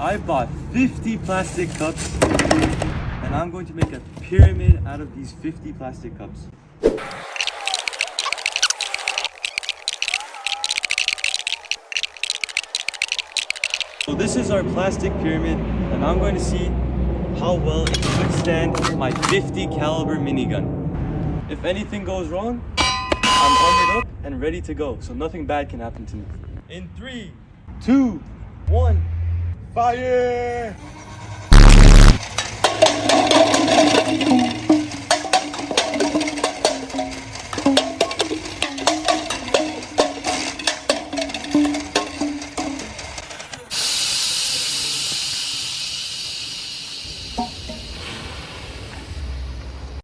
I bought 50 plastic cups and I'm going to make a pyramid out of these 50 plastic cups. So this is our plastic pyramid and I'm going to see how well it can withstand my 50 caliber minigun. If anything goes wrong, I'm armored up and ready to go, so nothing bad can happen to me. In 3, 2, 1, fire!